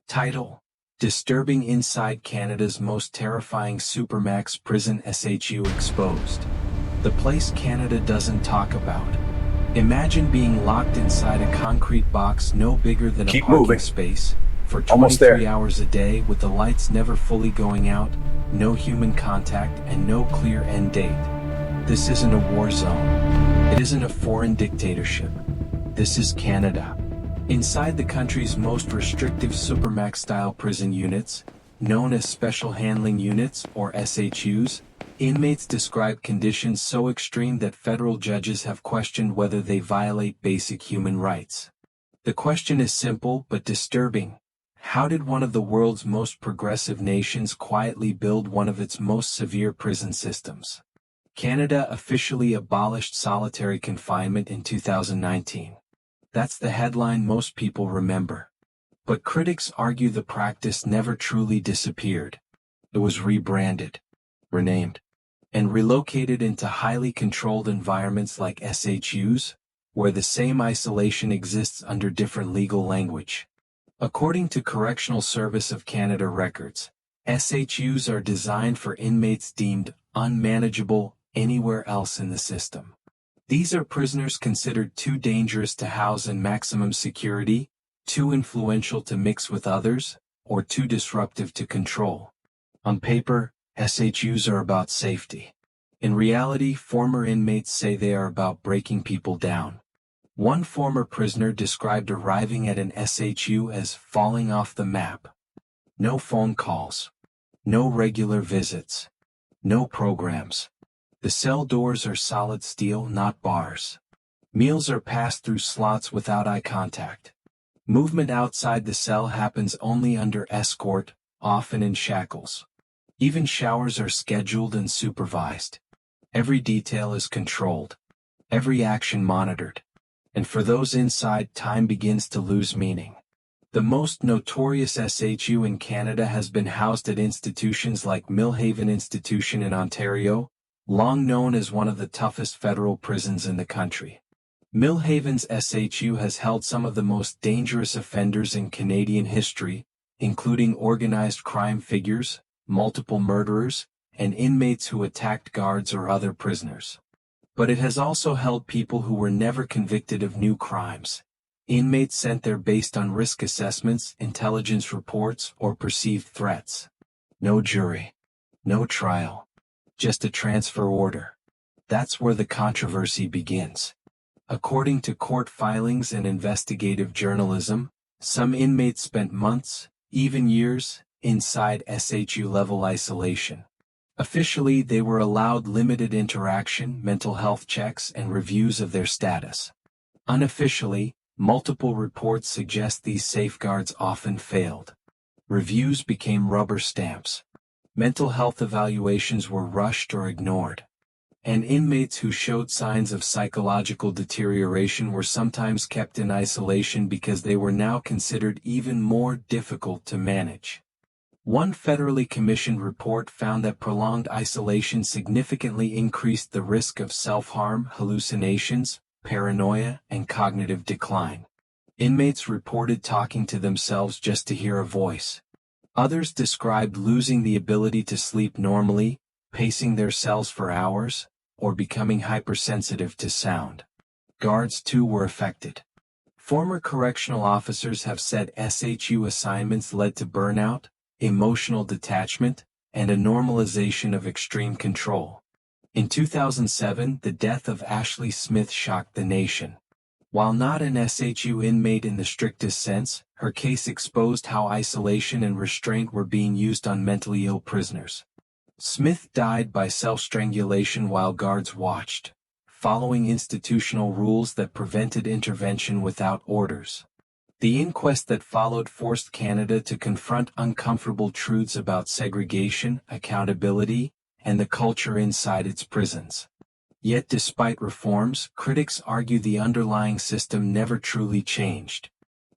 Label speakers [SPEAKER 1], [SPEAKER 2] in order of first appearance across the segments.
[SPEAKER 1] Title: Disturbing Inside Canada's Most Terrifying Supermax Prison SHU Exposed. The place Canada doesn't talk about. Imagine being locked inside a concrete box no bigger than a parking space for 23 hours a day with the lights never fully going out, no human contact, and no clear end date. This isn't a war zone. It isn't a foreign dictatorship. This is Canada. Inside the country's most restrictive Supermax-style prison units, known as Special Handling Units or SHUs, inmates describe conditions so extreme that federal judges have questioned whether they violate basic human rights. The question is simple but disturbing. How did one of the world's most progressive nations quietly build one of its most severe prison systems? Canada officially abolished solitary confinement in 2019. That's the headline most people remember. But critics argue the practice never truly disappeared. It was rebranded, renamed, and relocated into highly controlled environments like SHUs, where the same isolation exists under different legal language. According to Correctional Service of Canada records, SHUs are designed for inmates deemed unmanageable anywhere else in the system. These are prisoners considered too dangerous to house in maximum security, too influential to mix with others, or too disruptive to control. On paper, SHUs are about safety. In reality, former inmates say they are about breaking people down. One former prisoner described arriving at an SHU as falling off the map. No phone calls. No regular visits. No programs. The cell doors are solid steel, not bars. Meals are passed through slots without eye contact. Movement outside the cell happens only under escort, often in shackles. Even showers are scheduled and supervised. Every detail is controlled. Every action monitored. And for those inside, time begins to lose meaning. The most notorious SHU in Canada has been housed at institutions like Millhaven Institution in Ontario, long known as one of the toughest federal prisons in the country. Millhaven's SHU has held some of the most dangerous offenders in Canadian history, including organized crime figures, multiple murderers, and inmates who attacked guards or other prisoners. But it has also held people who were never convicted of new crimes. Inmates sent there based on risk assessments, intelligence reports, or perceived threats. No jury. No trial. Just a transfer order. That's where the controversy begins. According to court filings and investigative journalism, some inmates spent months, even years, inside SHU-level isolation. Officially, they were allowed limited interaction, mental health checks, and reviews of their status. Unofficially, multiple reports suggest these safeguards often failed. Reviews became rubber stamps. Mental health evaluations were rushed or ignored. And inmates who showed signs of psychological deterioration were sometimes kept in isolation because they were now considered even more difficult to manage. One federally commissioned report found that prolonged isolation significantly increased the risk of self-harm, hallucinations, paranoia, and cognitive decline. Inmates reported talking to themselves just to hear a voice. Others described losing the ability to sleep normally, pacing their cells for hours, or becoming hypersensitive to sound. Guards too were affected. Former correctional officers have said SHU assignments led to burnout, emotional detachment, and a normalization of extreme control. In 2007, the death of Ashley Smith shocked the nation. While not an SHU inmate in the strictest sense, her case exposed how isolation and restraint were being used on mentally ill prisoners. Smith died by self-strangulation while guards watched, following institutional rules that prevented intervention without orders. The inquest that followed forced Canada to confront uncomfortable truths about segregation, accountability, and the culture inside its prisons. Yet despite reforms, critics argue the underlying system never truly changed.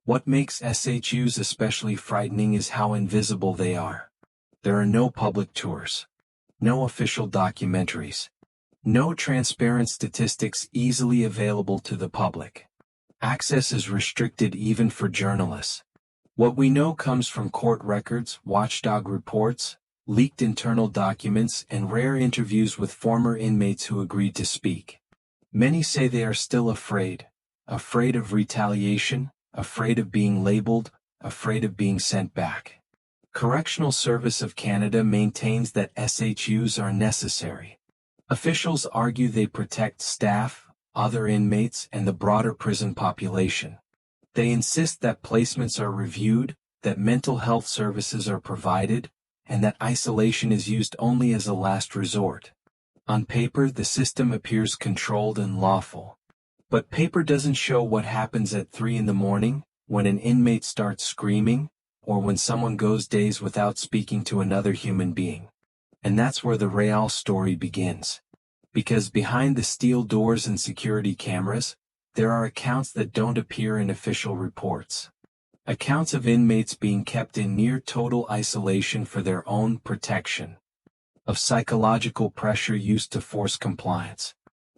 [SPEAKER 1] What makes SHUs especially frightening is how invisible they are. There are no public tours. No official documentaries. No transparent statistics easily available to the public. Access is restricted even for journalists. What we know comes from court records, watchdog reports, leaked internal documents, and rare interviews with former inmates who agreed to speak. Many say they are still afraid of retaliation, afraid of being labeled, afraid of being sent back. Correctional Service of Canada maintains that SHUs are necessary. Officials argue they protect staff, other inmates, and the broader prison population. They insist that placements are reviewed, that mental health services are provided, and that isolation is used only as a last resort. On paper, the system appears controlled and lawful. But paper doesn't show what happens at 3 in the morning, when an inmate starts screaming, or when someone goes days without speaking to another human being. And that's where the real story begins. Because behind the steel doors and security cameras, there are accounts that don't appear in official reports. Accounts of inmates being kept in near total isolation for their own protection. Of psychological pressure used to force compliance.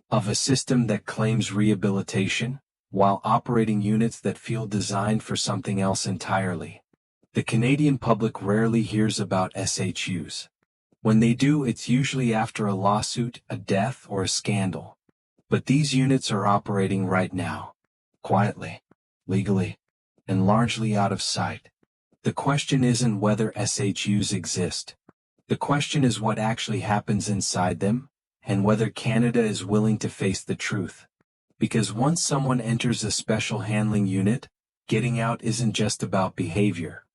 [SPEAKER 1] Of a system that claims rehabilitation, while operating units that feel designed for something else entirely. The Canadian public rarely hears about SHUs. When they do, it's usually after a lawsuit, a death, or a scandal. But these units are operating right now. Quietly, legally, and largely out of sight. The question isn't whether SHUs exist. The question is what actually happens inside them, and whether Canada is willing to face the truth. Because once someone enters a special handling unit, getting out isn't just about behavior.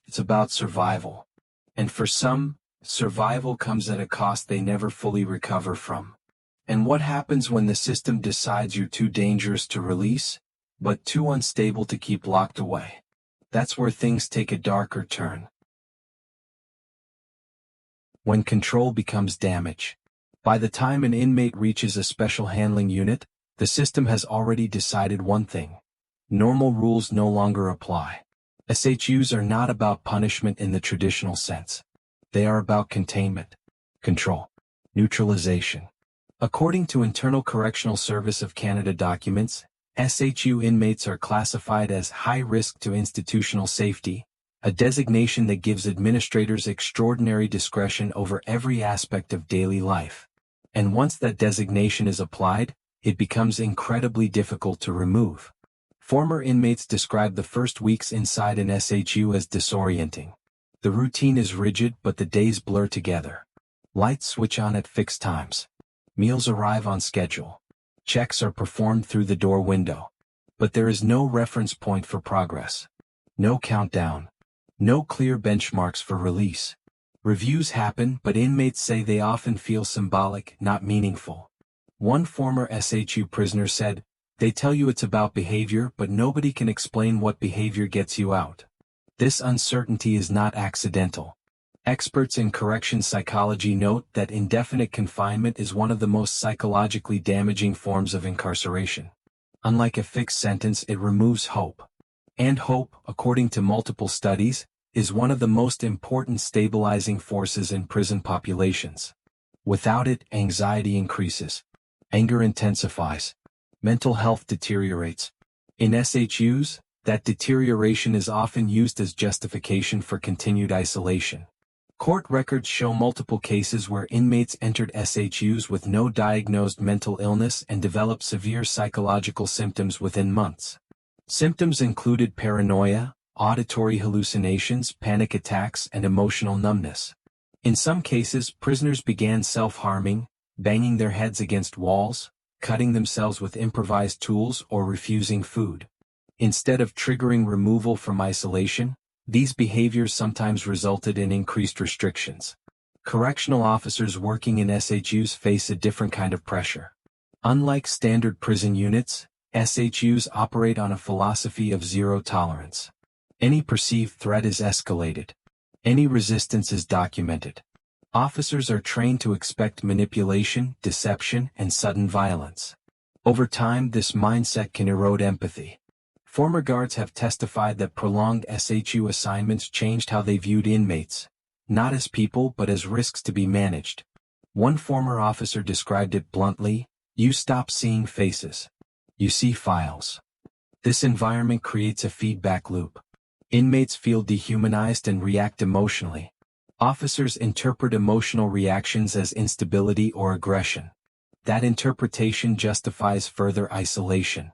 [SPEAKER 1] It's about survival. And for some, survival comes at a cost they never fully recover from. And what happens when the system decides you're too dangerous to release, but too unstable to keep locked away? That's where things take a darker turn. When control becomes damage. By the time an inmate reaches a special handling unit, the system has already decided one thing. Normal rules no longer apply. SHUs are not about punishment in the traditional sense. They are about containment, control, neutralization. According to Internal Correctional Service of Canada documents, SHU inmates are classified as high risk to institutional safety, a designation that gives administrators extraordinary discretion over every aspect of daily life. And once that designation is applied, it becomes incredibly difficult to remove. Former inmates describe the first weeks inside an SHU as disorienting. The routine is rigid, but the days blur together. Lights switch on at fixed times. Meals arrive on schedule. Checks are performed through the door window. But there is no reference point for progress. No countdown. No clear benchmarks for release. Reviews happen, but inmates say they often feel symbolic, not meaningful. One former SHU prisoner said, "They tell you it's about behavior, but nobody can explain what behavior gets you out." This uncertainty is not accidental. Experts in correction psychology note that indefinite confinement is one of the most psychologically damaging forms of incarceration. Unlike a fixed sentence, it removes hope. And hope, according to multiple studies, is one of the most important stabilizing forces in prison populations. Without it, anxiety increases. Anger intensifies. Mental health deteriorates. In SHUs, that deterioration is often used as justification for continued isolation. Court records show multiple cases where inmates entered SHUs with no diagnosed mental illness and developed severe psychological symptoms within months. Symptoms included paranoia, auditory hallucinations, panic attacks, and emotional numbness. In some cases, prisoners began self-harming, banging their heads against walls, cutting themselves with improvised tools, or refusing food. Instead of triggering removal from isolation, these behaviors sometimes resulted in increased restrictions. Correctional officers working in SHUs face a different kind of pressure. Unlike standard prison units, SHUs operate on a philosophy of zero tolerance. Any perceived threat is escalated. Any resistance is documented. Officers are trained to expect manipulation, deception, and sudden violence. Over time, this mindset can erode empathy. Former guards have testified that prolonged SHU assignments changed how they viewed inmates, not as people but as risks to be managed. One former officer described it bluntly: "You stop seeing faces. You see files." This environment creates a feedback loop. Inmates feel dehumanized and react emotionally. Officers interpret emotional reactions as instability or aggression. That interpretation justifies further isolation.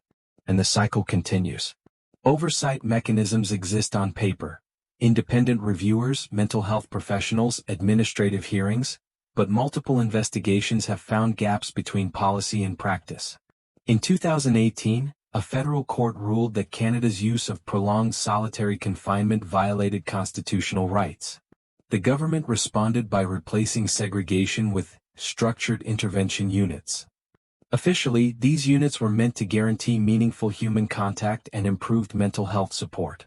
[SPEAKER 1] And the cycle continues. Oversight mechanisms exist on paper. Independent reviewers, mental health professionals, administrative hearings, but multiple investigations have found gaps between policy and practice. In 2018, a federal court ruled that Canada's use of prolonged solitary confinement violated constitutional rights. The government responded by replacing segregation with structured intervention units. Officially, these units were meant to guarantee meaningful human contact and improved mental health support.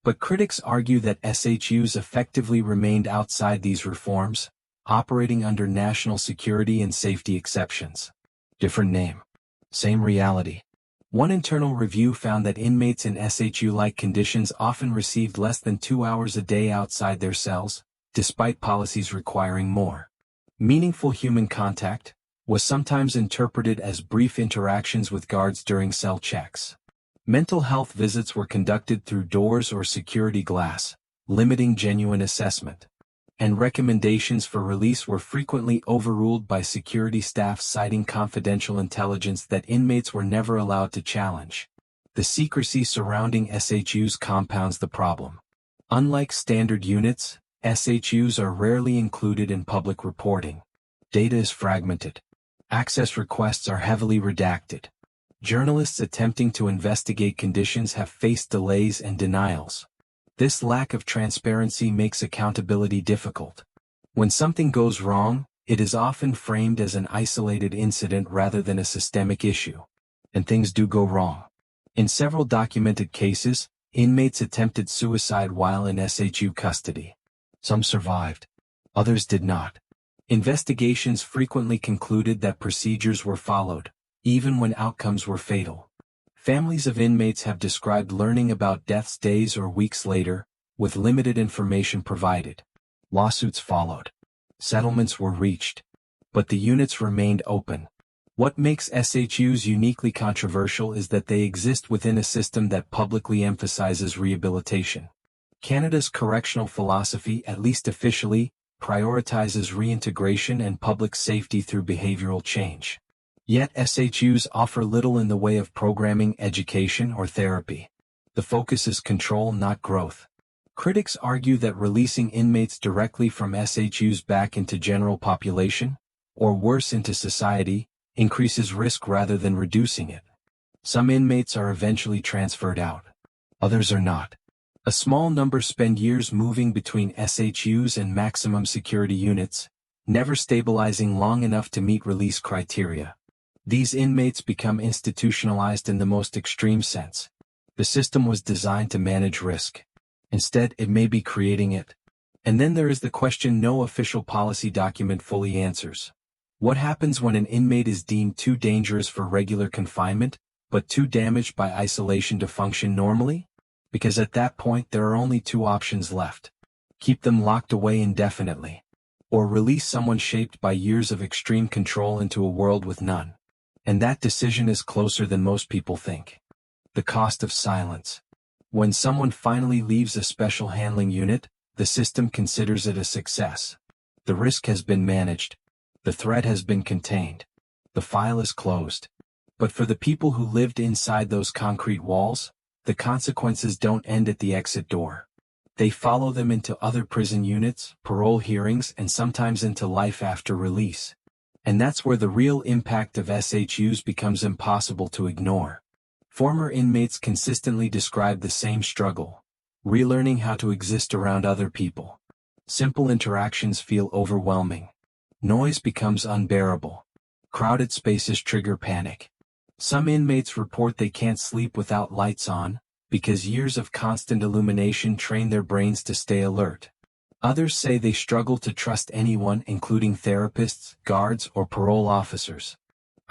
[SPEAKER 1] But critics argue that SHUs effectively remained outside these reforms, operating under national security and safety exceptions. Different name. Same reality. One internal review found that inmates in SHU-like conditions often received less than 2 hours a day outside their cells, despite policies requiring more. Meaningful human contact was sometimes interpreted as brief interactions with guards during cell checks. Mental health visits were conducted through doors or security glass, limiting genuine assessment. And recommendations for release were frequently overruled by security staff citing confidential intelligence that inmates were never allowed to challenge. The secrecy surrounding SHUs compounds the problem. Unlike standard units, SHUs are rarely included in public reporting. Data is fragmented. Access requests are heavily redacted. Journalists attempting to investigate conditions have faced delays and denials. This lack of transparency makes accountability difficult. When something goes wrong, it is often framed as an isolated incident rather than a systemic issue. And things do go wrong. In several documented cases, inmates attempted suicide while in SHU custody. Some survived. Others did not. Investigations frequently concluded that procedures were followed, even when outcomes were fatal. Families of inmates have described learning about deaths days or weeks later, with limited information provided. Lawsuits followed. Settlements were reached. But the units remained open. What makes SHUs uniquely controversial is that they exist within a system that publicly emphasizes rehabilitation. Canada's correctional philosophy, at least officially, prioritizes reintegration and public safety through behavioral change. Yet SHUs offer little in the way of programming, education, or therapy. The focus is control, not growth. Critics argue that releasing inmates directly from SHUs back into general population, or worse into society, increases risk rather than reducing it. Some inmates are eventually transferred out. Others are not. A small number spend years moving between SHUs and maximum security units, never stabilizing long enough to meet release criteria. These inmates become institutionalized in the most extreme sense. The system was designed to manage risk. Instead, it may be creating it. And then there is the question no official policy document fully answers. What happens when an inmate is deemed too dangerous for regular confinement, but too damaged by isolation to function normally? Because at that point there are only two options left. Keep them locked away indefinitely. Or release someone shaped by years of extreme control into a world with none. And that decision is closer than most people think. The cost of silence. When someone finally leaves a special handling unit, the system considers it a success. The risk has been managed. The threat has been contained. The file is closed. But for the people who lived inside those concrete walls, the consequences don't end at the exit door. They follow them into other prison units, parole hearings, and sometimes into life after release. And that's where the real impact of SHUs becomes impossible to ignore. Former inmates consistently describe the same struggle, relearning how to exist around other people. Simple interactions feel overwhelming. Noise becomes unbearable. Crowded spaces trigger panic. Some inmates report they can't sleep without lights on, because years of constant illumination train their brains to stay alert. Others say they struggle to trust anyone, including therapists, guards, or parole officers.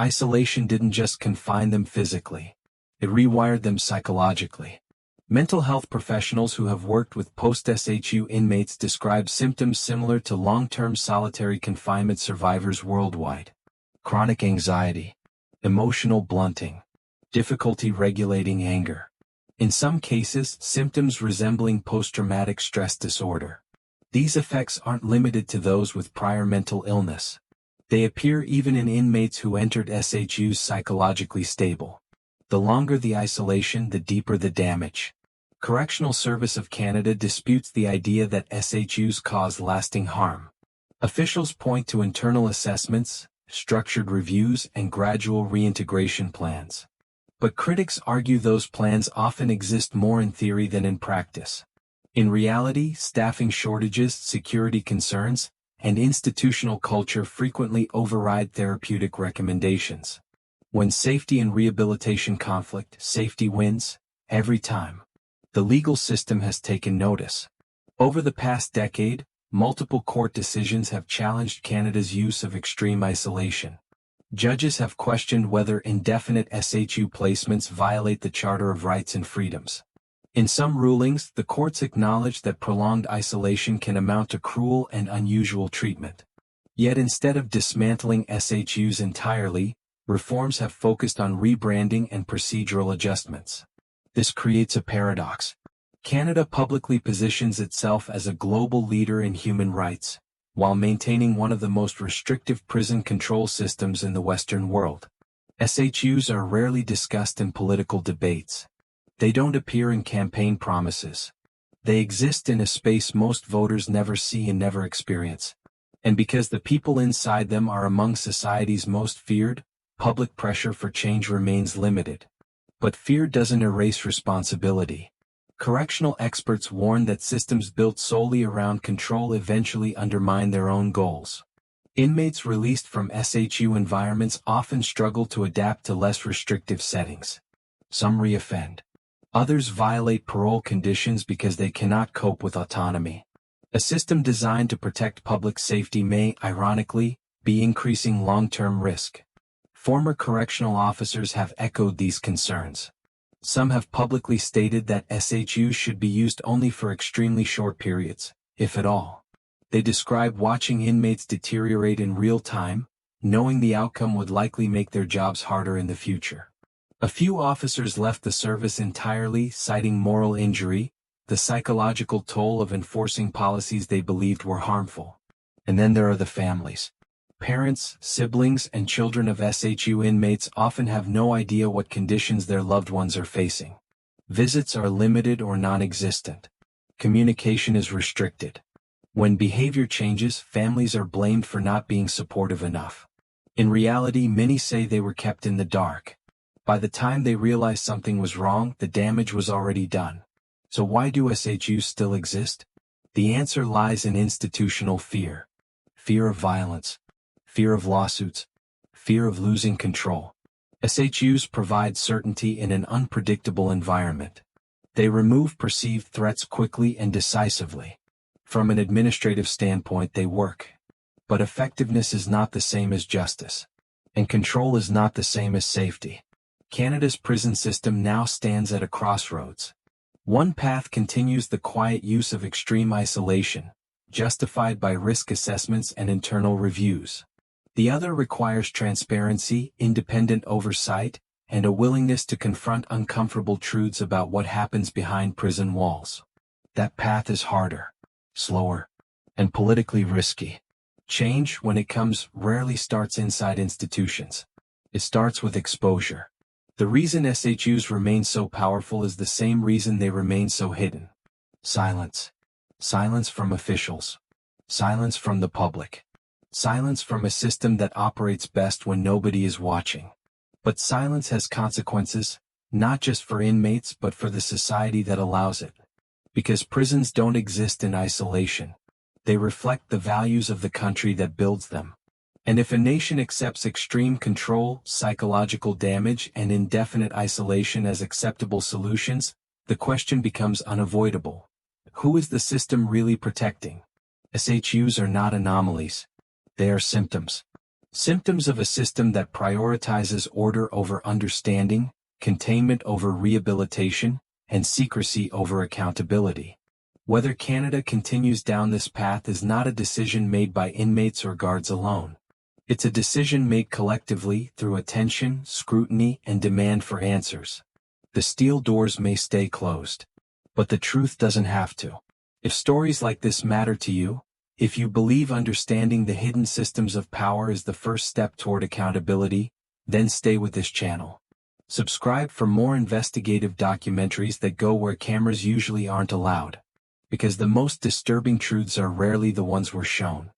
[SPEAKER 1] Isolation didn't just confine them physically. It rewired them psychologically. Mental health professionals who have worked with post-SHU inmates describe symptoms similar to long-term solitary confinement survivors worldwide. Chronic anxiety, emotional blunting, difficulty regulating anger, In some cases, symptoms resembling post-traumatic stress disorder. These effects aren't limited to those with prior mental illness. They appear even in inmates who entered SHUs psychologically stable. The longer the isolation, the deeper the damage. Correctional Service of Canada disputes the idea that SHUs cause lasting harm. Officials point to internal assessments, structured reviews, and gradual reintegration plans. But critics argue those plans often exist more in theory than in practice. In reality, staffing shortages, security concerns, and institutional culture frequently override therapeutic recommendations. When safety and rehabilitation conflict, safety wins, every time. The legal system has taken notice. Over the past decade, multiple court decisions have challenged Canada's use of extreme isolation. Judges have questioned whether indefinite SHU placements violate the Charter of Rights and Freedoms. In some rulings, the courts acknowledge that prolonged isolation can amount to cruel and unusual treatment. Yet instead of dismantling SHUs entirely, reforms have focused on rebranding and procedural adjustments. This creates a paradox. Canada publicly positions itself as a global leader in human rights, while maintaining one of the most restrictive prison control systems in the Western world. SHUs are rarely discussed in political debates. They don't appear in campaign promises. They exist in a space most voters never see and never experience. And because the people inside them are among society's most feared, public pressure for change remains limited. But fear doesn't erase responsibility. Correctional experts warn that systems built solely around control eventually undermine their own goals. Inmates released from SHU environments often struggle to adapt to less restrictive settings. Some reoffend. Others violate parole conditions because they cannot cope with autonomy. A system designed to protect public safety may, ironically, be increasing long-term risk. Former correctional officers have echoed these concerns. Some have publicly stated that SHUs should be used only for extremely short periods, if at all. They describe watching inmates deteriorate in real time, knowing the outcome would likely make their jobs harder in the future. A few officers left the service entirely, citing moral injury, the psychological toll of enforcing policies they believed were harmful. And then there are the families. Parents, siblings, and children of SHU inmates often have no idea what conditions their loved ones are facing. Visits are limited or non-existent. Communication is restricted. When behavior changes, families are blamed for not being supportive enough. In reality, many say they were kept in the dark. By the time they realized something was wrong, the damage was already done. So why do SHUs still exist? The answer lies in institutional fear. Fear of violence. Fear of lawsuits. Fear of losing control. SHUs provide certainty in an unpredictable environment. They remove perceived threats quickly and decisively. From an administrative standpoint, they work. But effectiveness is not the same as justice. And control is not the same as safety. Canada's prison system now stands at a crossroads. One path continues the quiet use of extreme isolation, justified by risk assessments and internal reviews. The other requires transparency, independent oversight, and a willingness to confront uncomfortable truths about what happens behind prison walls. That path is harder, slower, and politically risky. Change, when it comes, rarely starts inside institutions. It starts with exposure. The reason SHUs remain so powerful is the same reason they remain so hidden. Silence. Silence from officials. Silence from the public. Silence from a system that operates best when nobody is watching. But silence has consequences, not just for inmates but for the society that allows it. Because prisons don't exist in isolation. They reflect the values of the country that builds them. And if a nation accepts extreme control, psychological damage, and indefinite isolation as acceptable solutions, the question becomes unavoidable. Who is the system really protecting? SHUs are not anomalies. They are symptoms. Symptoms of a system that prioritizes order over understanding, containment over rehabilitation, and secrecy over accountability. Whether Canada continues down this path is not a decision made by inmates or guards alone. It's a decision made collectively through attention, scrutiny, and demand for answers. The steel doors may stay closed, but the truth doesn't have to. If stories like this matter to you, if you believe understanding the hidden systems of power is the first step toward accountability, then stay with this channel. Subscribe for more investigative documentaries that go where cameras usually aren't allowed, because the most disturbing truths are rarely the ones we're shown.